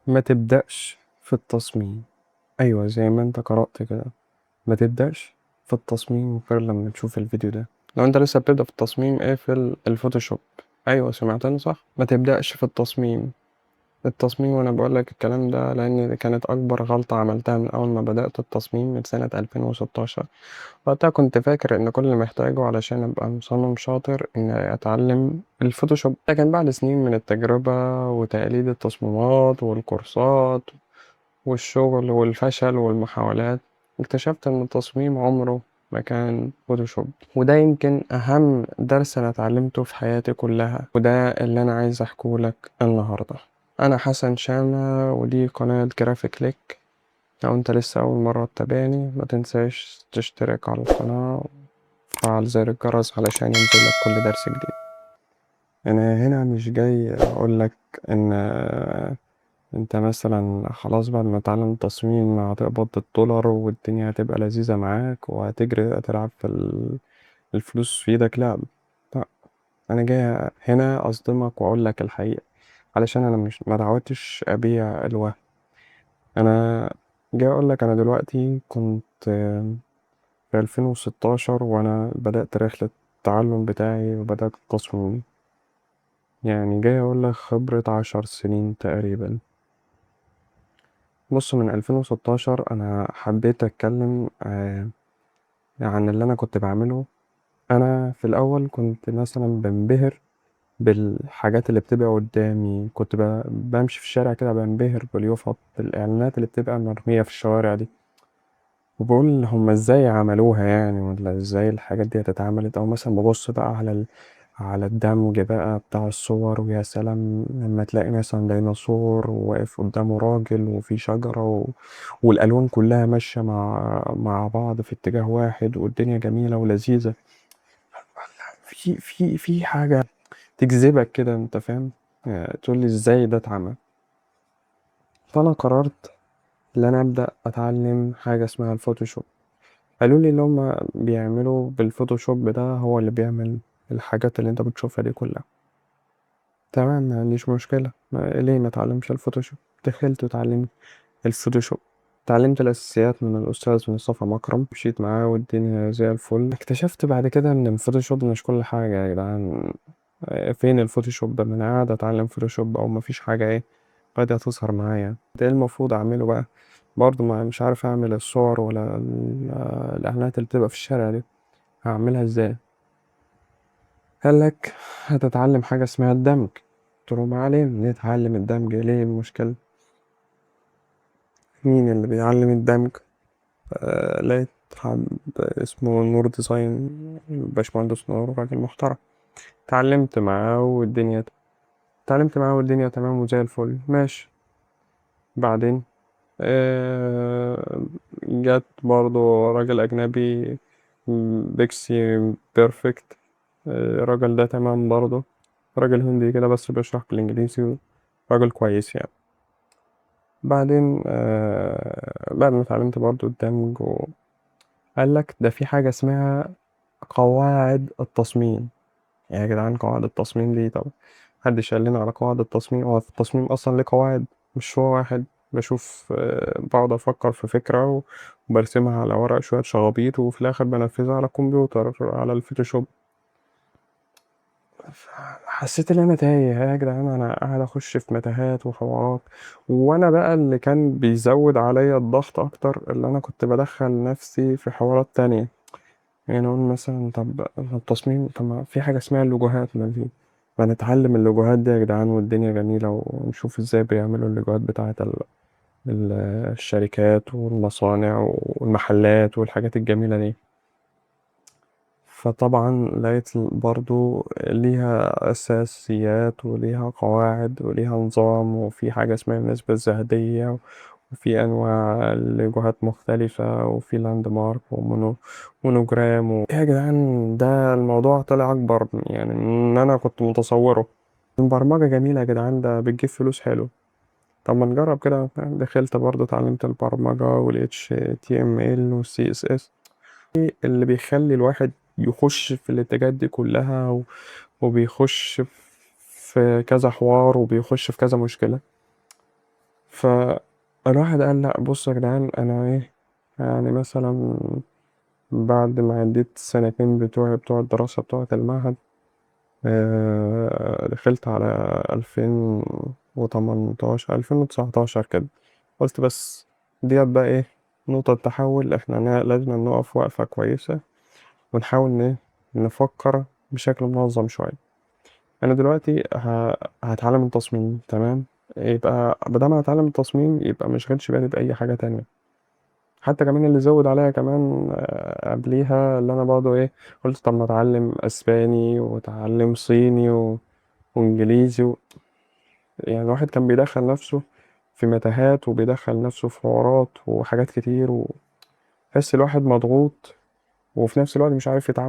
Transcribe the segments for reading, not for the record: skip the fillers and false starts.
ما تبدأش في التصميم. أيوة، زي ما أنت قرأت كده، ما تبدأش في التصميم غير لما تشوف الفيديو ده. لو أنت لسه بتبدأ في التصميم اقفل الفوتوشوب. أيوة، سمعتني صح، ما تبدأش في التصميم. وأنا بقولك الكلام ده لأن دي كانت أكبر غلطة عملتها من أول ما بدأت التصميم من سنة 2016. وقتها كنت فاكر إن كل اللي محتاجه علشان أبقى مصمم شاطر إني أتعلم الفوتوشوب، لكن بعد سنين من التجربة وتقليد التصميمات والكورسات والشغل والفشل والمحاولات، اكتشفت إن التصميم عمره ما كان فوتوشوب. وده يمكن أهم درس أنا اتعلمته في حياتي كلها، وده اللي أنا عايز أحكولك النهاردة. أنا حسن شامة، ودي قناة جرافيك ليك. لو أنت لسه أول مرة تتابعني، ما تنساش تشترك على القناة وفعل زر الجرس علشان ينزلك كل درس جديد. أنا هنا مش جاي أقولك إن انت مثلا خلاص بعد ما تتعلم التصميم هتقبض الدولار والدنيا هتبقى لذيذة معاك وهتجري تلعب في الفلوس في ايدك. لا، لا، انا جاي هنا اصدمك واقول لك الحقيقة، علشان انا مش ما دعوتش ابيع الوهم. انا جاي اقول لك انا دلوقتي كنت في 2016 وانا بدأت رحلة التعلم بتاعي وبدأت التصميم. يعني جاي اقول لك خبرة 10 سنين تقريبا. بص، من 2016 أنا حبيت أتكلم عن اللي أنا كنت بعمله. أنا في الأول كنت مثلا بنبهر بالحاجات اللي بتبقى قدامي، كنت بمشي في الشارع كده بنبهر باليوفط، بالإعلانات اللي بتبقى مرمية في الشوارع دي، وبقول هما ازاي عملوها يعني، ولا ازاي الحاجات دي اتعملت. او مثلا ببص بقى على الدمج بقى بتاع الصور، ويا سلام لما تلاقي مثلا ديناصور وواقف قدامه راجل وفي شجرة والألوان كلها ماشية مع بعض في اتجاه واحد، والدنيا جميلة ولذيذة. في حاجة تجذبك كده، انت فاهم؟ تقول لي ازاي ده اتعمل. فأنا قررت ان انا ابدأ اتعلم حاجة اسمها الفوتوشوب. قالوا لي اللي هم بيعملوا بالفوتوشوب ده هو اللي بيعمل الحاجات اللي انت بتشوفها دي كلها. تمام، ما عنديش مشكلة، ليه ما اتعلمش الفوتوشوب؟ دخلت وتعلمت الفوتوشوب. اتعلمت الأساسيات من الأستاذ مصطفى مكرم، مشيت معاه والدنيا زي الفل. اكتشفت بعد كده إن الفوتوشوب مش كل حاجة يا جدعان. فين الفوتوشوب ده؟ من قاعد أتعلم فوتوشوب أو مفيش حاجة إيه بدأت تظهر معايا. ده إيه المفروض أعمله بقى؟ برضه ما مش عارف أعمل الصور ولا الإعلانات اللي بتبقى في الشارع دي، هعملها إزاي؟ قال لك هتتعلم حاجة اسمها الدمج. قلت له ما علينا، نتعلم الدمج، ليه المشكلة؟ مين اللي بيعلم الدمج؟ لقيت حد اسمه نور ديزاين، باشمهندس نور، راجل محترم. اتعلمت معاه والدنيا تمام وزي الفل ماشي. بعدين جت برضو راجل أجنبي، بيكسي بيرفكت. الراجل ده تمام برضو، راجل هندي كده بس بيشرح بالإنجليزي، راجل كويس يعني. بعدين بعد ما اتعلمت برضو الدمج، قال لك ده في حاجة اسمها قواعد التصميم. يعني يا جدعان، قواعد التصميم دي طب محدش قال لنا على قواعد التصميم؟ هو في التصميم أصلا ليه قواعد؟ مش هو واحد بشوف بقعد أفكر في فكرة وبرسمها على ورق شوية شغابيط، وفي الآخر بنفذها على الكمبيوتر على الفوتوشوب. حسيت ان انا تايه يا جدعان، انا قاعد اخش في متاهات وحوارات. وانا بقى اللي كان بيزود عليا الضغط اكتر اللي انا كنت بدخل نفسي في حوارات تانية. يعني نقول مثلا طب التصميم، طب ما في حاجة اسمها اللوجوهات، ما نتعلم اللوجوهات دي يا جدعان والدنيا جميلة، ونشوف ازاي بيعملوا اللوجوهات بتاعة ال- الشركات والمصانع والمحلات والحاجات الجميلة دي. فطبعا لقيت برضو ليها أساسيات وليها قواعد وليها نظام، وفي حاجة اسمها النسبة الذهبية، وفي أنواع لوجوهات مختلفة، وفي لاند مارك ومونوجرام إيه يا جدعان، ده الموضوع طلع أكبر يعني من إن أنا كنت متصوره. البرمجة جميلة يا جدعان، ده بتجيب فلوس حلو. طب ما نجرب كده. دخلت برضه اتعلمت البرمجة وال HTML وال CSS، اللي بيخلي الواحد يخش في الاتجاهات دي كلها وبيخش في كذا حوار وبيخش في كذا مشكلة. فالواحد قال لأ بصوا يا جدعان أنا إيه، يعني مثلا بعد ما عديت السنتين بتوعي بتوع الدراسة بتوعة المعهد، دخلت على 2018 2019 كده، قلت بس ديت بقى إيه نقطة تحول، إحنا لازم نقف وقفة كويسة ونحاول نفكر بشكل منظم شوية. أنا دلوقتي هتعلم التصميم تمام، يبقى بدل ما هتعلم التصميم يبقى مشغلش بالي بأي حاجة تانية. حتى كمان اللي زود عليا كمان قبليها اللي أنا برضه إيه، قلت طب ما أتعلم أسباني وأتعلم صيني وإنجليزي يعني الواحد كان بيدخل نفسه في متاهات وبيدخل نفسه في حوارات وحاجات كتير، وحس الواحد مضغوط، وفي نفس الوقت مش عارف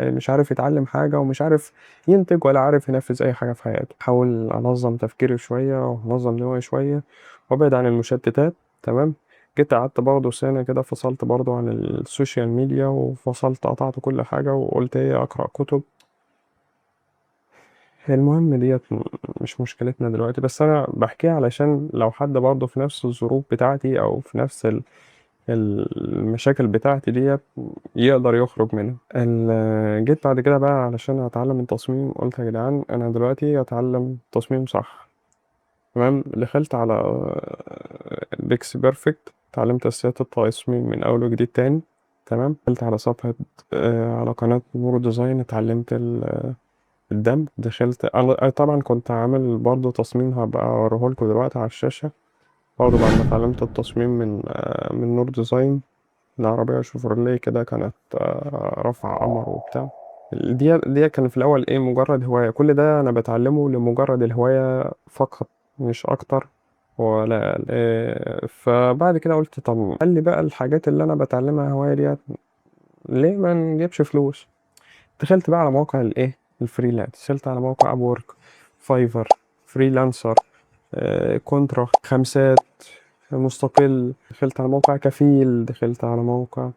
مش عارف يتعلم حاجة، ومش عارف ينتج ولا عارف ينفذ أي حاجة في حياته. أحاول أنظم تفكيري شوية وأنظم نوعي شوية وأبعد عن المشتتات. تمام. جيت قعدت برضه سنة كده، فصلت برضه عن السوشيال ميديا، وفصلت قطعت كل حاجة وقلت إيه أقرأ كتب. المهم ديت مش مشكلتنا دلوقتي، بس أنا بحكيها علشان لو حد برضه في نفس الظروف بتاعتي أو في نفس المشاكل بتاعتي ديت يقدر يخرج منها. جيت بعد كده بقى علشان اتعلم التصميم، قلت يا جدعان انا دلوقتي اتعلم تصميم صح. تمام. دخلت على بيكس بيرفكت، اتعلمت اساسيات التصميم من اول وجديد تاني. تمام. دخلت على صفحة على قناة نور ديزاين، اتعلمت الدمج. دخلت انا طبعا كنت عامل برضه تصميم هبقى اوريهولكوا دلوقتي على الشاشة، برضه بعد ما اتعلمت التصميم من نور ديزاين. العربية شوفرليه كده كانت رافعة قمر وبتاع. دي كان في الأول إيه مجرد هواية، كل ده أنا بتعلمه لمجرد الهواية فقط مش أكتر ولا فبعد كده قلت طب قال لي بقى الحاجات اللي أنا بتعلمها هواية ديت ليه ما نجيبش فلوس. دخلت بقى على موقع الإيه الفريلانس، دخلت على موقع أبورك، فايفر، فريلانسر، كونترا، خمسات، مستقل. دخلت على موقع كفيل، دخلت على مواقع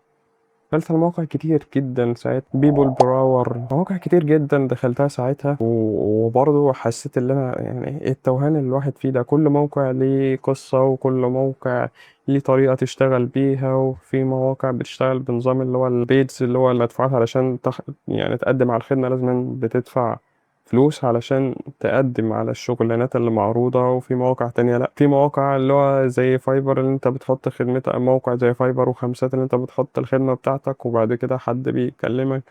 كتير جدا ساعتها، بيبول براور، مواقع كتير جدا دخلتها ساعتها، وبرضه حسيت ان انا يعني إيه التوهان اللي الواحد فيه ده، كل موقع ليه قصة وكل موقع ليه طريقة تشتغل بيها، وفي مواقع بتشتغل بنظام اللي هو البيدز اللي هو المدفوعات علشان يعني تقدم على الخدمة لازم بتدفع فلوس علشان تقدم على الشغلانات اللي معروضة. وفي مواقع تانية لأ، في مواقع اللي هو زي فايبر اللي انت بتحط خدمتك، موقع زي فايبر وخمسات اللي انت بتحط الخدمة بتاعتك وبعد كده حد بيكلمك.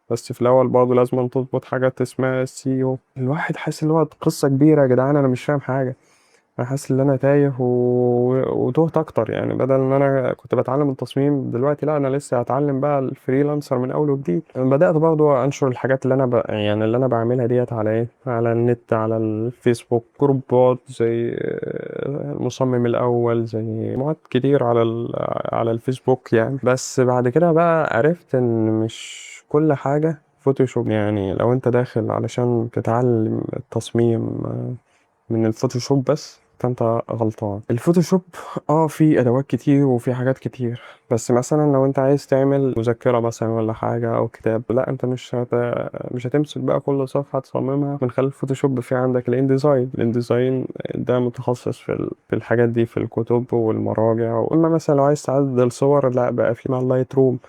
بس في الأول برضه لازم تظبط حاجة اسمها SEO. الواحد حاسس اللي هو قصة كبيرة يا جدعان، أنا مش فاهم حاجة. انا حاسس ان انا تايه وتهت اكتر، يعني بدل ان انا كنت بتعلم التصميم دلوقتي لا انا لسه هتعلم بقى الفريلانسر من اول وجديد. بدات برضو انشر الحاجات اللي انا يعني اللي انا بعملها ديت على ايه، على النت، على الفيسبوك، جروبات زي المصمم الاول، زي مجموعات كتير على على الفيسبوك يعني. بس بعد كده بقى عرفت ان مش كل حاجه فوتوشوب. يعني لو انت داخل علشان تتعلم التصميم من الفوتوشوب بس فانت غلطان. الفوتوشوب فيه ادوات كتير وفيه حاجات كتير، بس مثلا لو انت عايز تعمل مذكرة مثلا ولا حاجة او كتاب، لا انت مش هتمسك بقى كل صفحة تصممها من خلال الفوتوشوب. في عندك الانديزاين ده متخصص في الحاجات دي، في الكتب والمراجع. اما مثلا لو عايز تعدل صور، لا بقى في مع اللايت روم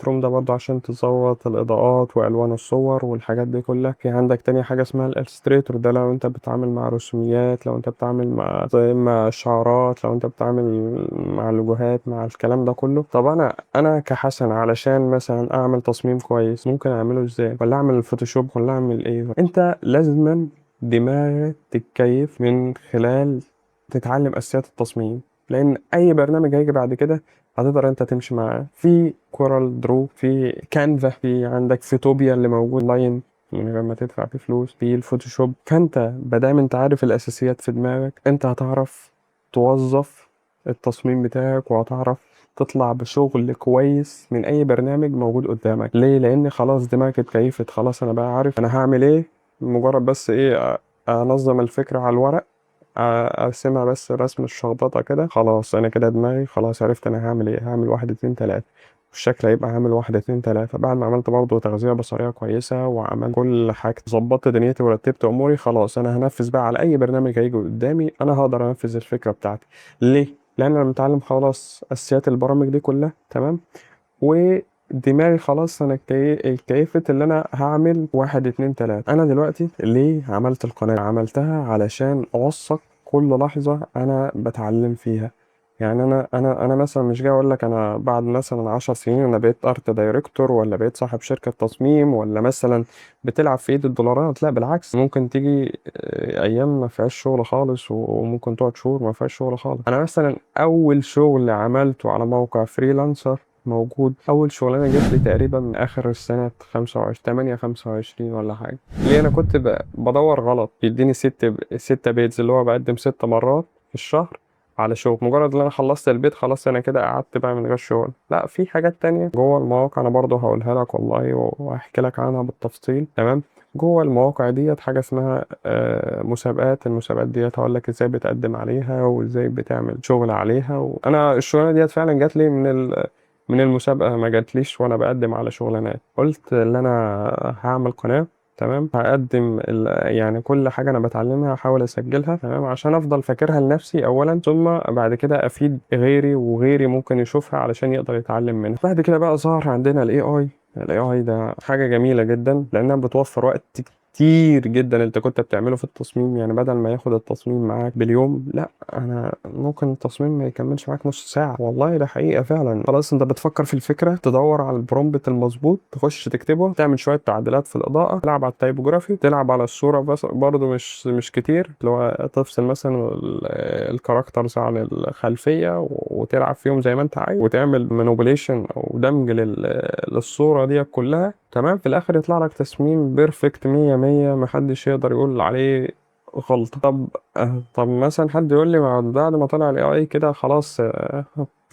ده برضه عشان تظبط الإضاءات وألوان الصور والحاجات دي كلها. في عندك تاني حاجة اسمها الإلستريتور، ده لو أنت بتتعامل مع رسوميات، لو أنت بتتعامل مع شعارات، لو أنت بتتعامل مع لوجوهات، مع الكلام ده كله. طب أنا كحسن علشان مثلا أعمل تصميم كويس ممكن أعمله إزاي؟ ولا أعمل الفوتوشوب ولا أعمل إيه؟ أنت لازما دماغك تتكيف من خلال تتعلم أساسيات التصميم، لأن أي برنامج هيجي بعد كده هتقدر انت تمشي معاه. في كورال درو، في كانفا، في عندك فيتوبيا اللي موجود لاين من غير ما تدفع فيه فلوس، في الفوتوشوب. فانت مادام انت عارف الاساسيات في دماغك، انت هتعرف توظف التصميم بتاعك وهتعرف تطلع بشغل كويس من اي برنامج موجود قدامك. ليه؟ لان خلاص دماغك اتكيفت، خلاص انا بقى عارف انا هعمل ايه، مجرد بس ايه انظم الفكرة على الورق، ارسمها بس رسم الشخبطة كده، خلاص انا كده دماغي خلاص عرفت انا هعمل ايه، هعمل واحد اتنين تلاتة. الشكل هيبقى عامل 1 2 3. بعد ما عملت برضه تغذية بصرية كويسة وعملت كل حاجة، ظبطت دنيتي ورتبت أموري، خلاص أنا هنفذ بقى على أي برنامج هيجي قدامي، أنا هقدر أنفذ الفكرة بتاعتي. ليه؟ لأن أنا متعلم خلاص أساسيات البرامج دي كلها، تمام؟ ودماغي خلاص انا اتكيفت اللي انا هعمل 1 2 3. انا دلوقتي ليه عملت القناة؟ عملتها علشان اوثق كل لحظة انا بتعلم فيها. يعني انا مثلا مش جاي اقول لك انا بعد مثلا 10 سنين انا بقيت ارت دايركتور، ولا بقيت صاحب شركة تصميم، ولا مثلا بتلعب في ايد الدولارات. لا بالعكس، ممكن تيجي ايام ما فيهاش شغل خالص، وممكن تقعد شهور ما فيهاش شغل خالص. انا مثلا اول شغل عملته على موقع فريلانسر موجود، أول شغلانة جات لي تقريبا من آخر السنة 25 ولا حاجة. ليه؟ أنا كنت بدور غلط، يديني 6 بيتز، اللي هو بقدم 6 مرات في الشهر على شغل. مجرد ان انا خلصت البيت خلاص انا كده قعدت بقى من غير شغل. لا، في حاجات تانية جوه المواقع انا برضه هقولها لك والله، وهحكي لك عنها بالتفصيل، تمام؟ جوه المواقع ديت حاجة اسمها مسابقات. المسابقات ديت هقول لك ازاي بتقدم عليها وازاي بتعمل شغل عليها. وانا الشغلانة ديت فعلا جات لي من المسابقة، ما جاتليش وانا بقدم على شغلانات. قلت ان انا هعمل قناة، تمام؟ هقدم يعني كل حاجة أنا بتعلمها هحاول أسجلها، تمام؟ عشان أفضل فاكرها لنفسي أولا، ثم بعد كده أفيد غيري، وغيري ممكن يشوفها علشان يقدر يتعلم منها. بعد كده بقى ظهر عندنا ال AI. ال AI ده حاجة جميلة جدا، لأنها بتوفر وقت كتير جدا انت كنت بتعمله في التصميم. يعني بدل ما ياخد التصميم معاك باليوم، لا، انا ممكن التصميم ما يكملش معاك نص ساعة. والله ده حقيقة فعلا. خلاص انت بتفكر في الفكرة، تدور على البرومبت المظبوط، تخش تكتبه، تعمل شوية تعديلات في الإضاءة، تلعب على التايبوجرافي، تلعب على الصورة بس برضه مش كتير، اللي هو تفصل مثلا الكاركترز عن الخلفية وتلعب فيهم زي ما انت عايز، وتعمل مانوبيليشن او دمج للصورة دي كلها، تمام؟ في الاخر يطلع لك تصميم بيرفكت 100 محدش يقدر يقول عليه غلطة. طب مثلا حد يقول لي بعد ما طلع الاي اي كده خلاص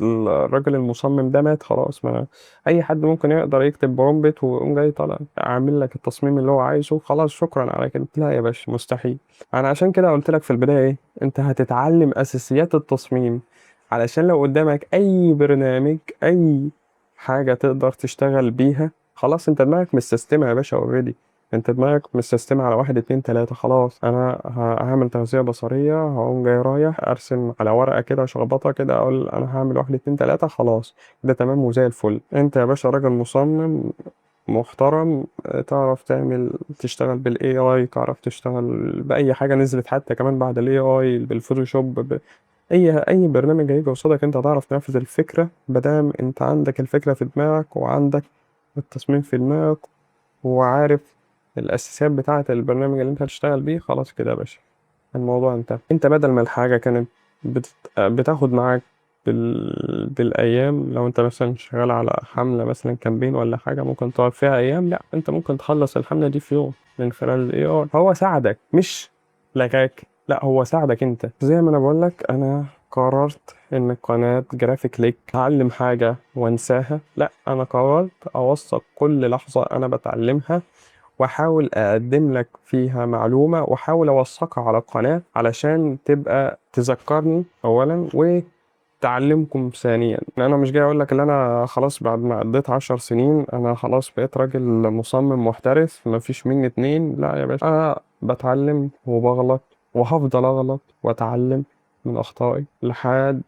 الراجل المصمم ده مات خلاص؟ ما اي حد ممكن يقدر يكتب برومبت ويقوم جاي طالع عامل لك التصميم اللي هو عايزه، خلاص شكرا على كده. لا يا باشا، مستحيل. انا عشان كده قلت لك في البداية ايه، انت هتتعلم اساسيات التصميم علشان لو قدامك اي برنامج، اي حاجة تقدر تشتغل بيها، خلاص انت دماغك مستسلمة يا باشا اوريدي. انت دماغك مستسلمة على 1 2 3. خلاص انا هعمل تغذية بصرية، هقوم جاي رايح ارسم على ورقة كده، شخبطة كده، اقول انا هعمل 1 2 3، خلاص ده تمام وزي الفل. انت يا باشا راجل مصمم محترم، تعرف تشتغل بالاي اي، تعرف تشتغل باي حاجة نزلت حتى كمان بعد الاي اي، بالفوتوشوب، اي برنامج هيجي قصادك انت هتعرف تنفذ الفكرة، مادام انت عندك الفكرة في دماغك، وعندك التصميم في دماغك، وعارف الأساسيات بتاعة البرنامج اللي أنت هتشتغل بيه. خلاص كده يا باشا الموضوع انتهى. أنت بدل ما الحاجة كانت بتاخد معاك بالأيام، لو أنت مثلا شغال على حملة مثلا كامبين ولا حاجة ممكن تقعد فيها أيام، لأ، أنت ممكن تخلص الحملة دي في يوم من خلال ال AI. هو ساعدك مش لغاك، لأ هو ساعدك أنت. زي ما أنا بقولك، أنا قررت إن قناة جرافيك ليك أتعلم حاجة وأنساها، لأ، أنا قررت أوثق كل لحظة أنا بتعلمها، واحاول اقدم لك فيها معلومة، واحاول اوثقها على القناة علشان تبقى تذكرني اولا وتعلمكم ثانيا. انا مش جاي اقول لك ان انا خلاص بعد ما قضيت 10 سنين انا خلاص بقيت راجل مصمم محترف مفيش مني اتنين. لا يا باشا، انا بتعلم وبغلط وهفضل اغلط واتعلم من اخطائي لحد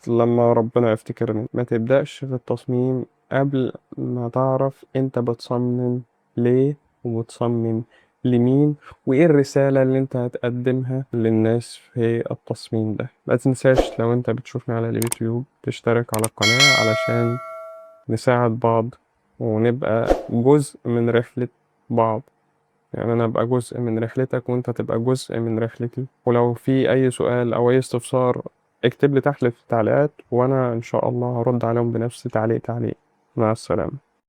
لما ربنا يفتكرني. ما تبدأش في التصميم قبل ما تعرف انت بتصمم ليه، وبتصمم لمين، وايه الرسالة اللي انت هتقدمها للناس في التصميم ده. ما تنساش لو انت بتشوفني على اليوتيوب تشترك على القناة علشان نساعد بعض ونبقى جزء من رحلة بعض. يعني انا ابقى جزء من رحلتك وانت تبقى جزء من رحلتي. ولو في اي سؤال او اي استفسار اكتب لي تحت في التعليقات، وانا ان شاء الله هرد عليهم بنفس تعليق. مع السلامة.